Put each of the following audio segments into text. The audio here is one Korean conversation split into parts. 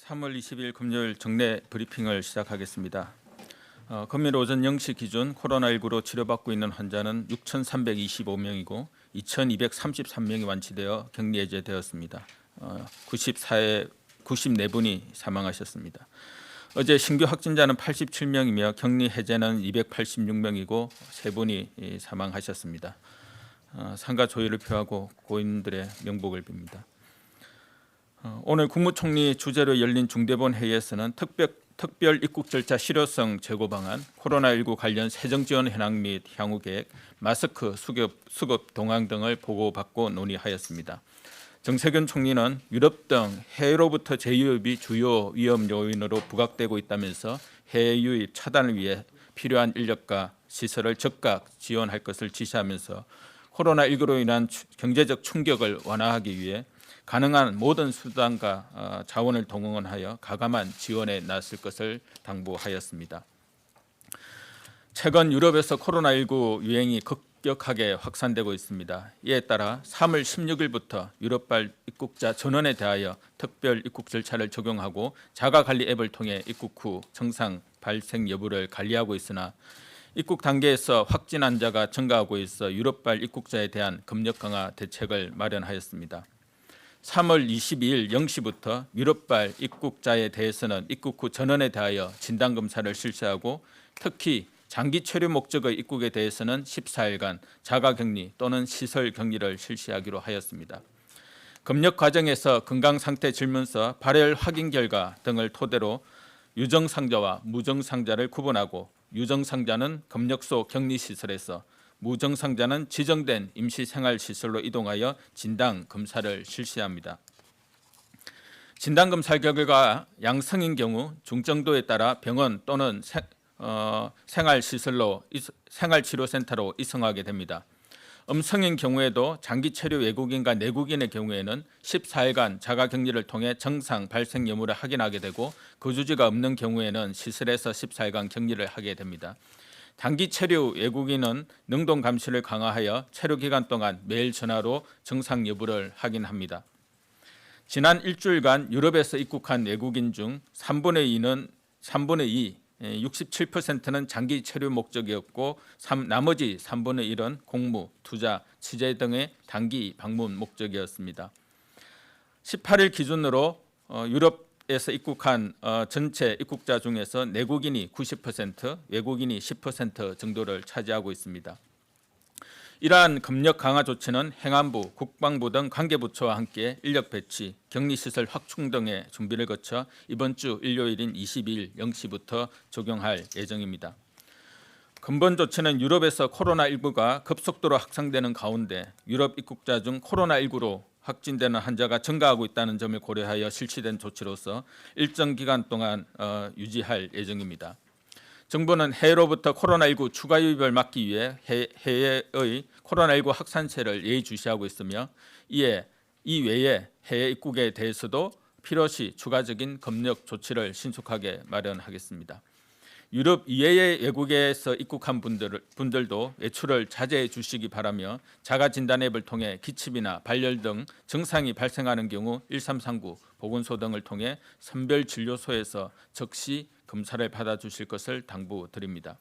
3월 20일 금요일 정례 브리핑을 시작하겠습니다. 금요일 오전 0시 기준 코로나19로 치료받고 있는 환자는 6,325명이고 2,233명이 완치되어 격리 해제되었습니다. 94분이 사망하셨습니다. 어제 신규 확진자는 87명이며 격리 해제는 286명이고 3분이 사망하셨습니다. 상가 조의를 표하고 고인들의 명복을 빕니다. 오늘 국무총리 주재로 열린 중대본 회의에서는 특별 입국 절차 실효성 제고 방안, 코로나19 관련 세정 지원 현황 및 향후 계획, 마스크 수급 동향 등을 보고받고 논의하였습니다. 정세균 총리는 유럽 등 해외로부터 재유입이 주요 위험 요인으로 부각되고 있다면서 해외 유입 차단을 위해 필요한 인력과 시설을 즉각 지원할 것을 지시하면서 코로나19로 인한 경제적 충격을 완화하기 위해 가능한 모든 수단과 자원을 동원하여 가감한 지원에 나설 것을 당부하였습니다. 최근 유럽에서 코로나19 유행이 급격하게 확산되고 있습니다. 이에 따라 3월 16일부터 유럽발 입국자 전원에 대하여 특별 입국 절차를 적용하고 자가관리 앱을 통해 입국 후 증상 발생 여부를 관리하고 있으나 입국 단계에서 확진 환자가 증가하고 있어 유럽발 입국자에 대한 검역 강화 대책을 마련하였습니다. 3월 22일 0시부터 유럽발 입국자에 대해서는 입국 후 전원에 대하여 진단검사를 실시하고 특히 장기 체류 목적의 입국에 대해서는 14일간 자가격리 또는 시설격리를 실시하기로 하였습니다. 검역 과정에서 건강상태 질문서, 발열 확인 결과 등을 토대로 유증상자와 무증상자를 구분하고 유증상자는 검역소 격리시설에서 무증상자는 지정된 임시생활시설로 이동하여 진단검사를 실시합니다. 진단검사 결과 양성인 경우 중정도에 따라 병원 또는 생활치료센터로 이송하게 됩니다. 음성인 경우에도 장기체류 외국인과 내국인의 경우에는 14일간 자가격리를 통해 증상 발생 여부를 확인하게 되고 거주지가 없는 경우에는 시설에서 14일간 격리를 하게 됩니다. 단기 체류 외국인은 능동 감시를 강화하여 체류 기간 동안 매일 전화로 증상 여부를 확인합니다. 지난 일주일간 유럽에서 입국한 외국인 중 3분의 2, 67%는 장기 체류 목적이었고 나머지 3분의 1은 공무, 투자, 취재 등의 단기 방문 목적이었습니다. 18일 기준으로 유럽에서 입국한 전체 입국자 중에서 내국인이 90%, 외국인이 10% 정도를 차지하고 있습니다. 이러한 검역 강화 조치는 행안부, 국방부 등 관계부처와 함께 인력 배치, 격리시설 확충 등의 준비를 거쳐 이번 주 일요일인 22일 0시부터 적용할 예정입니다. 근본 조치는 유럽에서 코로나19가 급속도로 확산되는 가운데 유럽 입국자 중 코로나19로 확진되는 환자가 증가하고 있다는 점을 고려하여 실시된 조치로서 일정 기간 동안 유지할 예정입니다. 정부는 해외로부터 코로나19 추가 유입을 막기 위해 해외의 코로나19 확산세를 예의주시하고 있으며 이 외에 해외 입국에 대해서도 필요시 추가적인 검역 조치를 신속하게 마련하겠습니다. 유럽 이외의 외국에서 입국한 분들도 외출을 자제해 주시기 바라며 자가진단 앱을 통해 기침이나 발열 등 증상이 발생하는 경우 1339 보건소 등을 통해 선별진료소에서 즉시 검사를 받아주실 것을 당부드립니다.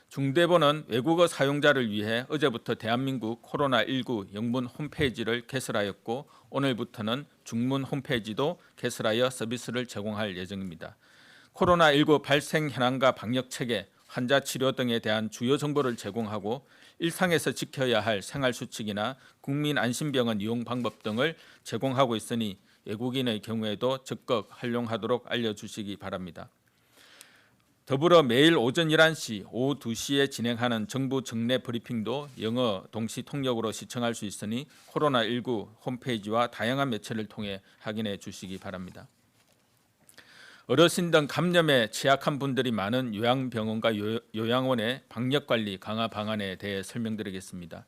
중대본은 외국어 사용자를 위해 어제부터 대한민국 코로나19 영문 홈페이지를 개설하였고 오늘부터는 중문 홈페이지도 개설하여 서비스를 제공할 예정입니다. 코로나19 발생 현황과 방역 체계, 환자 치료 등에 대한 주요 정보를 제공하고 일상에서 지켜야 할 생활수칙이나 국민안심병원 이용 방법 등을 제공하고 있으니 외국인의 경우에도 적극 활용하도록 알려주시기 바랍니다. 더불어 매일 오전 11시, 오후 2시에 진행하는 정부 정례 브리핑도 영어 동시 통역으로 시청할 수 있으니 코로나19 홈페이지와 다양한 매체를 통해 확인해 주시기 바랍니다. 어르신 등 감염에 취약한 분들이 많은 요양병원과 요양원의 방역관리 강화 방안에 대해 설명드리겠습니다.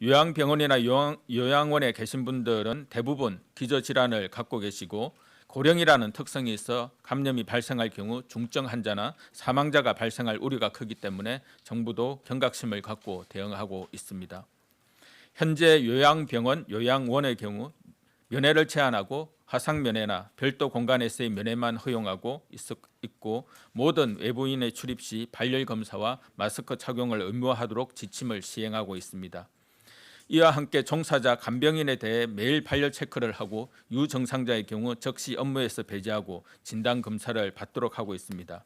요양병원이나 요양원에 계신 분들은 대부분 기저질환을 갖고 계시고 고령이라는 특성이 있어 감염이 발생할 경우 중증 환자나 사망자가 발생할 우려가 크기 때문에 정부도 경각심을 갖고 대응하고 있습니다. 현재 요양병원, 요양원의 경우 면회를 제한하고 화상 면회나 별도 공간에서의 면회만 허용하고 있고 모든 외부인의 출입 시 발열 검사와 마스크 착용을 의무화하도록 지침을 시행하고 있습니다. 이와 함께 종사자 간병인에 대해 매일 발열 체크를 하고 유증상자의 경우 즉시 업무에서 배제하고 진단 검사를 받도록 하고 있습니다.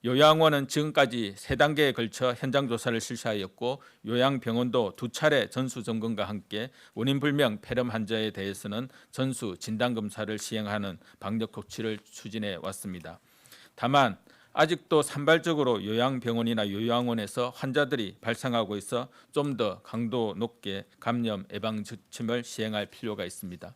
요양원은 지금까지 3단계에 걸쳐 현장 조사를 실시하였고 요양병원도 2차례 전수 점검과 함께 원인 불명 폐렴 환자에 대해서는 전수 진단 검사를 시행하는 방역 조치를 추진해 왔습니다. 다만 아직도 산발적으로 요양병원이나 요양원에서 환자들이 발생하고 있어 좀 더 강도 높게 감염 예방 지침을 시행할 필요가 있습니다.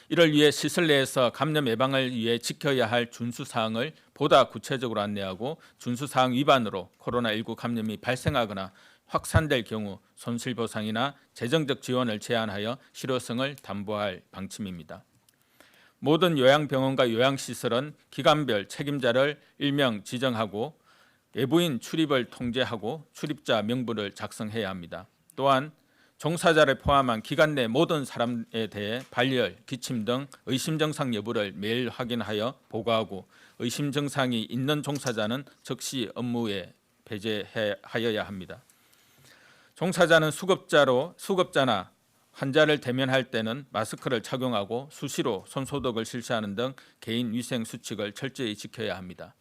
이를 위해 시설 내에서 감염 예방을 위해 지켜야 할 준수사항을 보다 구체적으로 안내하고 준수사항 위반으로 코로나19 감염이 발생하거나 확산될 경우 손실보상이나 재정적 지원을 제한하여 실효성을 담보할 방침입니다. 모든 요양병원과 요양시설은 기관별 책임자를 일명 지정하고 외부인 출입을 통제하고 출입자 명부를 작성해야 합니다. 또한 종사자를 포함한 기관 내 모든 사람에 대해 발열, 기침 등 의심 증상 여부를 매일 확인하여 보고하고 의심 증상이 있는 종사자는 즉시 업무에 배제하여야 합니다. 종사자는 수급자나 환자를 대면할 때는 마스크를 착용하고 수시로 손소독을 실시하는 등 개인 위생 수칙을 철저히 지켜야 합니다.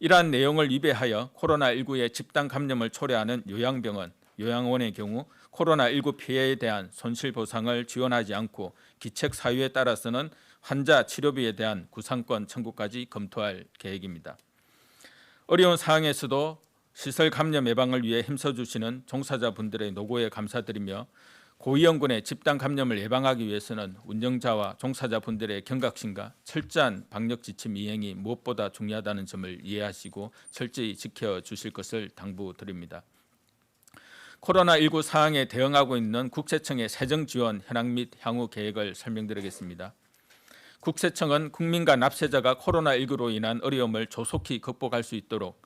이러한 내용을 위배하여 코로나19의 집단 감염을 초래하는 요양병원, 요양원의 경우 코로나19 피해에 대한 손실보상을 지원하지 않고 기책 사유에 따라서는 환자 치료비에 대한 구상권 청구까지 검토할 계획입니다. 어려운 상황에서도 시설 감염 예방을 위해 힘써주시는 종사자분들의 노고에 감사드리며 고위험군의 집단 감염을 예방하기 위해서는 운영자와 종사자분들의 경각심과 철저한 방역 지침 이행이 무엇보다 중요하다는 점을 이해하시고 철저히 지켜주실 것을 당부드립니다. 코로나19 상황에 대응하고 있는 국세청의 세정지원 현황 및 향후 계획을 설명드리겠습니다. 국세청은 국민과 납세자가 코로나19로 인한 어려움을 조속히 극복할 수 있도록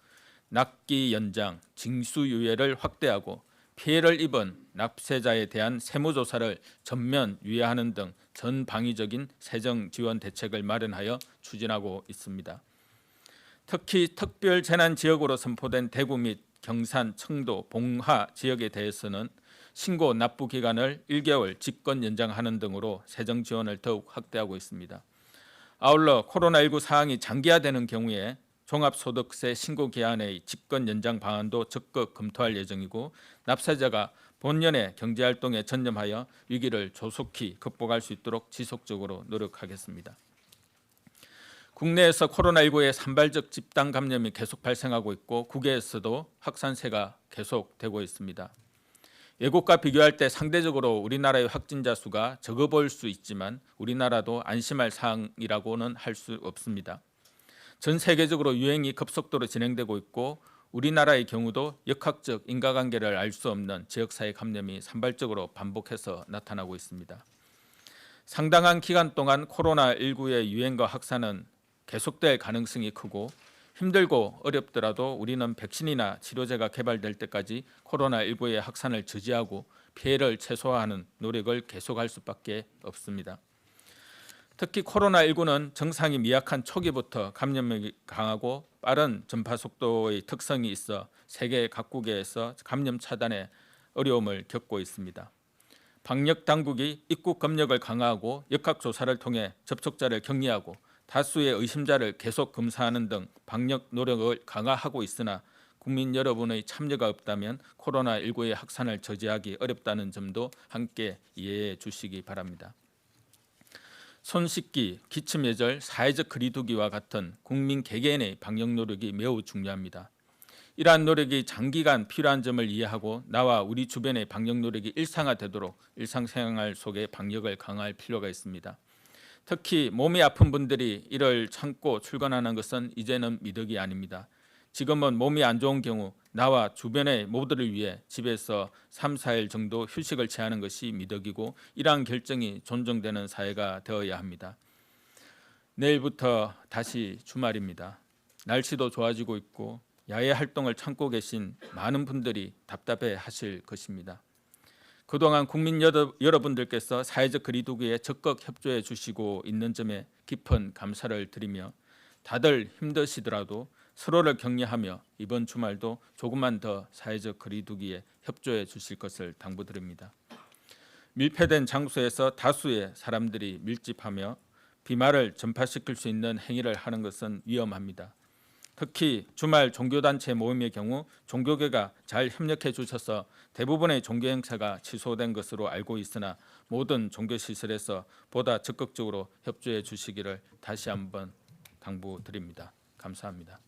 납기 연장, 징수유예를 확대하고 피해를 입은 납세자에 대한 세무조사를 전면 유예하는 등 전방위적인 세정지원 대책을 마련하여 추진하고 있습니다. 특히 특별재난지역으로 선포된 대구 및 경산, 청도, 봉화 지역에 대해서는 신고 납부 기간을 1개월 직권 연장하는 등으로 세정 지원을 더욱 확대하고 있습니다. 아울러 코로나19 상황이 장기화되는 경우에 종합소득세 신고 기한의 직권 연장 방안도 적극 검토할 예정이고 납세자가 본연의 경제활동에 전념하여 위기를 조속히 극복할 수 있도록 지속적으로 노력하겠습니다. 국내에서 코로나19의 산발적 집단 감염이 계속 발생하고 있고 국외에서도 확산세가 계속되고 있습니다. 외국과 비교할 때 상대적으로 우리나라의 확진자 수가 적어 보일 수 있지만 우리나라도 안심할 사항이라고는 할 수 없습니다. 전 세계적으로 유행이 급속도로 진행되고 있고 우리나라의 경우도 역학적 인과관계를 알 수 없는 지역사회 감염이 산발적으로 반복해서 나타나고 있습니다. 상당한 기간 동안 코로나19의 유행과 확산은 계속될 가능성이 크고 힘들고 어렵더라도 우리는 백신이나 치료제가 개발될 때까지 코로나19의 확산을 저지하고 피해를 최소화하는 노력을 계속할 수밖에 없습니다. 특히 코로나19는 증상이 미약한 초기부터 감염력이 강하고 빠른 전파 속도의 특성이 있어 세계 각국에서 감염 차단에 어려움을 겪고 있습니다. 방역 당국이 입국 검역을 강화하고 역학조사를 통해 접촉자를 격리하고 다수의 의심자를 계속 검사하는 등 방역 노력을 강화하고 있으나 국민 여러분의 참여가 없다면 코로나19의 확산을 저지하기 어렵다는 점도 함께 이해해 주시기 바랍니다. 손 씻기, 기침 예절, 사회적 거리 두기와 같은 국민 개개인의 방역 노력이 매우 중요합니다. 이러한 노력이 장기간 필요한 점을 이해하고 나와 우리 주변의 방역 노력이 일상화되도록 일상생활 속의 방역을 강화할 필요가 있습니다. 특히 몸이 아픈 분들이 이를 참고 출근하는 것은 이제는 미덕이 아닙니다. 지금은 몸이 안 좋은 경우 나와 주변의 모두를 위해 집에서 3, 4일 정도 휴식을 취하는 것이 미덕이고 이러한 결정이 존중되는 사회가 되어야 합니다. 내일부터 다시 주말입니다. 날씨도 좋아지고 있고 야외 활동을 참고 계신 많은 분들이 답답해 하실 것입니다. 그동안 국민 여러분들께서 사회적 거리두기에 적극 협조해 주시고 있는 점에 깊은 감사를 드리며 다들 힘드시더라도 서로를 격려하며 이번 주말도 조금만 더 사회적 거리두기에 협조해 주실 것을 당부드립니다. 밀폐된 장소에서 다수의 사람들이 밀집하며 비말을 전파시킬 수 있는 행위를 하는 것은 위험합니다. 특히 주말 종교단체 모임의 경우 종교계가 잘 협력해 주셔서 대부분의 종교 행사가 취소된 것으로 알고 있으나 모든 종교시설에서 보다 적극적으로 협조해 주시기를 다시 한번 당부드립니다. 감사합니다.